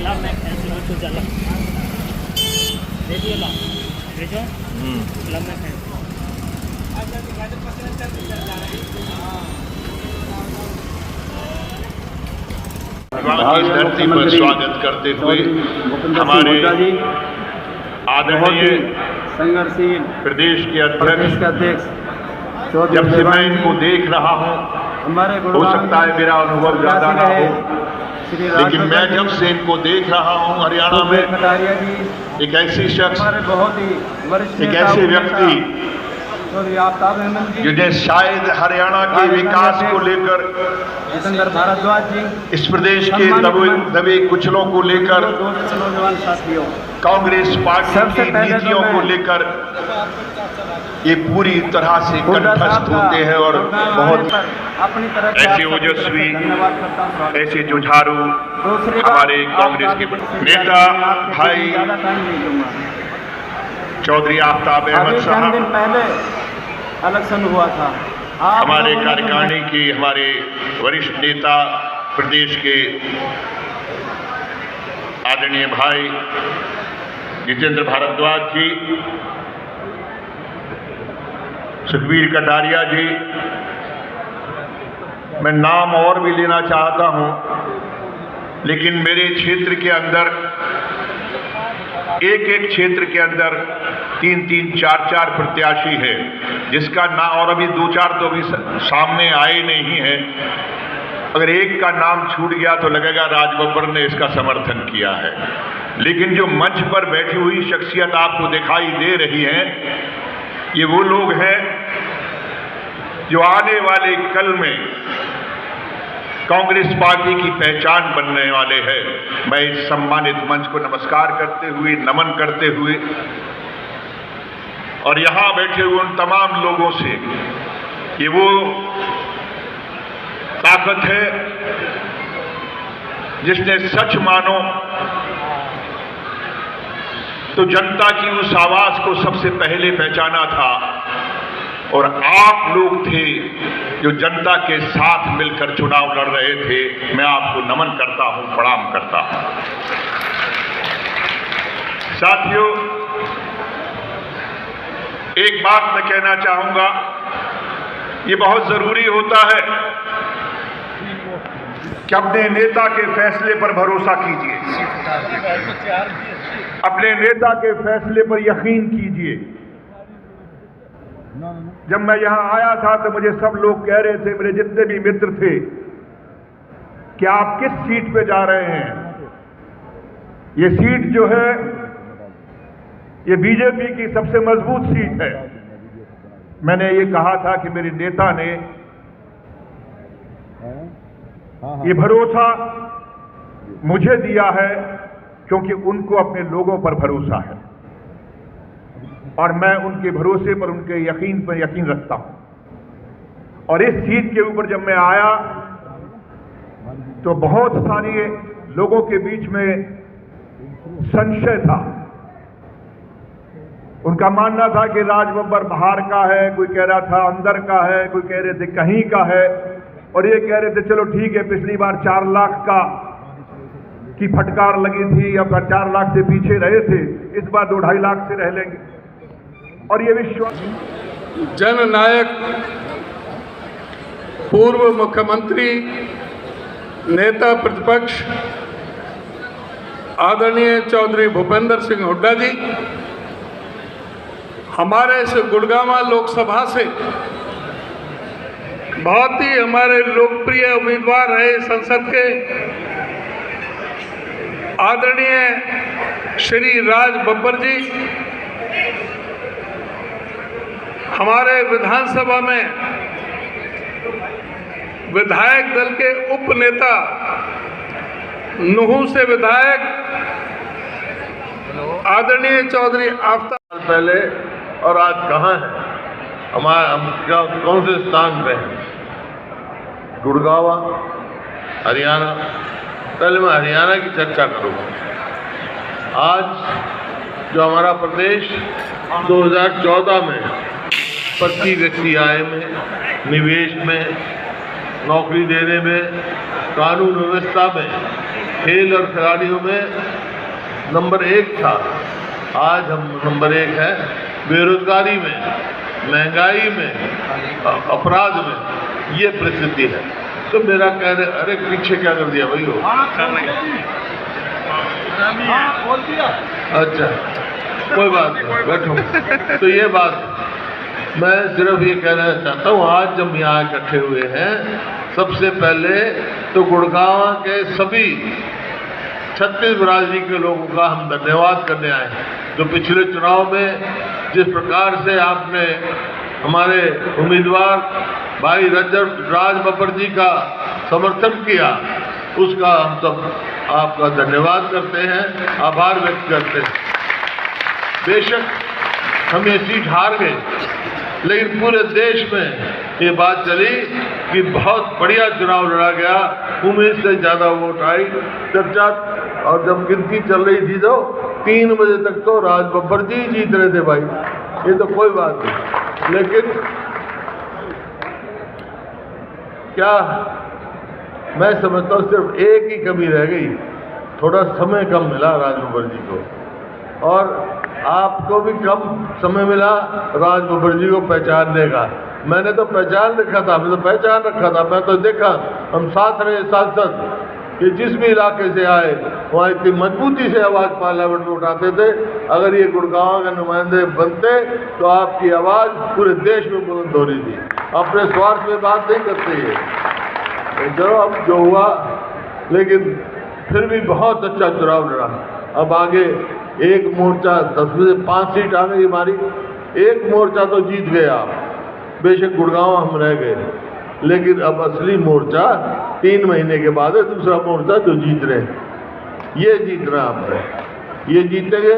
इस धरती पर स्वागत करते हुए हमारे आदरणीय संघर्षशील प्रदेश के अध्यक्ष, जब से मैं इनको देख रहा हूँ, हो सकता है मेरा अनुभव ज्यादा ना हो, लेकिन मैं जब से इनको देख रहा हूँ हरियाणा में, एक ऐसी शख्स, एक ऐसे व्यक्ति जिन्हें शायद हरियाणा के विकास को लेकर, जितेंद्र भारद्वाज जी, इस प्रदेश के दबे कुचलों को लेकर, कांग्रेस पार्टी की नीतियों को लेकर ये पूरी तरह से कंठस्थ होते हैं और बहुत ऐसे ओजस्वी, ऐसे जुझारू हमारे कांग्रेस के नेता भाई चौधरी आफ्ताब अहमद साहब पहले इलेक्शन हुआ था, हमारे कार्यकारिणी की, हमारे वरिष्ठ नेता प्रदेश के आदरणीय भाई जितेंद्र भारद्वाज जी, सुखबीर कटारिया जी, मैं नाम और भी लेना चाहता हूं, लेकिन मेरे क्षेत्र के अंदर, एक एक क्षेत्र के अंदर 3-3, 4-4 प्रत्याशी है, जिसका ना, और अभी 2-4 तो अभी सामने आए नहीं है। अगर एक का नाम छूट गया तो लगेगा राज बब्बर ने इसका समर्थन किया है, लेकिन जो मंच पर बैठी हुई शख्सियत आपको दिखाई दे रही है, ये वो लोग हैं जो आने वाले कल में कांग्रेस पार्टी की पहचान बनने वाले हैं। मैं इस सम्मानित मंच को नमस्कार करते हुए, नमन करते हुए, और यहां बैठे हुए उन तमाम लोगों से, ये वो ताकत है जिसने सच मानो तो जनता की उस आवाज को सबसे पहले पहचाना था, और आप लोग थे जो जनता के साथ मिलकर चुनाव लड़ रहे थे। मैं आपको नमन करता हूं, प्रणाम करता हूं। साथियों, एक बात मैं कहना चाहूंगा, ये बहुत जरूरी होता है कि अपने नेता के फैसले पर भरोसा कीजिए, अपने नेता के फैसले पर यकीन कीजिए। जब मैं यहां आया था तो मुझे सब लोग कह रहे थे, मेरे जितने भी मित्र थे, कि आप किस सीट पे जा रहे हैं। ये सीट जो है, ये बीजेपी की सबसे मजबूत सीट है। मैंने ये कहा था कि मेरे नेता ने ये भरोसा मुझे दिया है क्योंकि उनको अपने लोगों पर भरोसा है, और मैं उनके भरोसे पर, उनके यकीन पर यकीन रखता हूं। और इस सीट के ऊपर जब मैं आया तो बहुत सारे लोगों के बीच में संशय था। उनका मानना था कि राज बब्बर बाहर का है, कोई कह रहा था अंदर का है, कोई कह रहे थे कहीं का है, और ये कह रहे थे चलो ठीक है, पिछली बार 4 लाख की फटकार लगी थी, अब 4 लाख से पीछे रहे थे, इस बार 2-2.5 लाख से रह लेंगे। और ये विश्वास, जननायक पूर्व मुख्यमंत्री, नेता प्रतिपक्ष आदरणीय चौधरी भूपेंद्र सिंह हुड्डा जी हमारे इस गुड़गांव लोकसभा से बहुत ही हमारे लोकप्रिय उम्मीदवार रहे संसद के आदरणीय श्री राज बब्बर जी हमारे विधानसभा में विधायक दल के उप नेता, नुहू से विधायक आदरणीय चौधरी आफ्ताब पहले और आज कहाँ है, हम कौन से स्थान पे हैं? गुड़गांव, हरियाणा। पहले मैं हरियाणा की चर्चा करूँगा। आज जो हमारा प्रदेश 2014 में प्रति व्यक्ति आय में, निवेश में, नौकरी देने में, कानून व्यवस्था में खेल और खिलाड़ियों में नंबर 1 था। आज हम नंबर 1 है। बेरोजगारी में, महंगाई में, अपराध में ये परिस्थिति है। तो मेरा कहने, अरे पीछे क्या कर दिया भाई हो? अच्छा, कोई बात नहीं, बैठो। तो ये बात मैं सिर्फ ये कहना चाहता हूँ, आज जब यहाँ इकट्ठे हुए हैं, सबसे पहले तो गुड़गांव के सभी 36 बिरादरी के लोगों का हम धन्यवाद करने आए हैं, जो पिछले चुनाव में जिस प्रकार से आपने हमारे उम्मीदवार भाई राज बब्बर जी का समर्थन किया, उसका हम सब आपका धन्यवाद करते हैं, आभार व्यक्त करते हैं। बेशक हम ये सीट हार गए, लेकिन पूरे देश में ये बात चली कि बहुत बढ़िया चुनाव लड़ा गया, उम्मीद से ज़्यादा वोट आई। चर्चा और जब गिनती चल रही थी तो 3 बजे तक तो राज बब्बर जी जीत रहे थे भाई, ये तो कोई बात नहीं। लेकिन क्या मैं समझता हूँ सिर्फ एक ही कमी रह गई, थोड़ा समय कम मिला राज बब्बर जी को, और आपको भी कम समय मिला राज बब्बर जी को पहचानने का। मैंने तो पहचान रखा था, मैं तो देखा, हम साथ रहे सांसद कि जिस भी इलाके से आए वहाँ इतनी मजबूती से आवाज़ पार्लियामेंट में उठाते थे। अगर ये गुड़गांव के नुमाइंदे बनते तो आपकी आवाज़ पूरे देश में बुलंद हो रही थी। अपने स्वार्थ में बात नहीं करते ये, चलो अब जो हुआ, लेकिन फिर भी बहुत अच्छा चुनाव लड़ा। अब आगे एक मोर्चा 10 में से 5 सीट आ गई हमारी, एक मोर्चा तो जीत गए आप, बेशक गुड़गांव हम रह गए, लेकिन अब असली मोर्चा 3 महीने के बाद है, दूसरा मोर्चा जो जीत रहे हैं, ये जीतना आपने, ये जीतेंगे।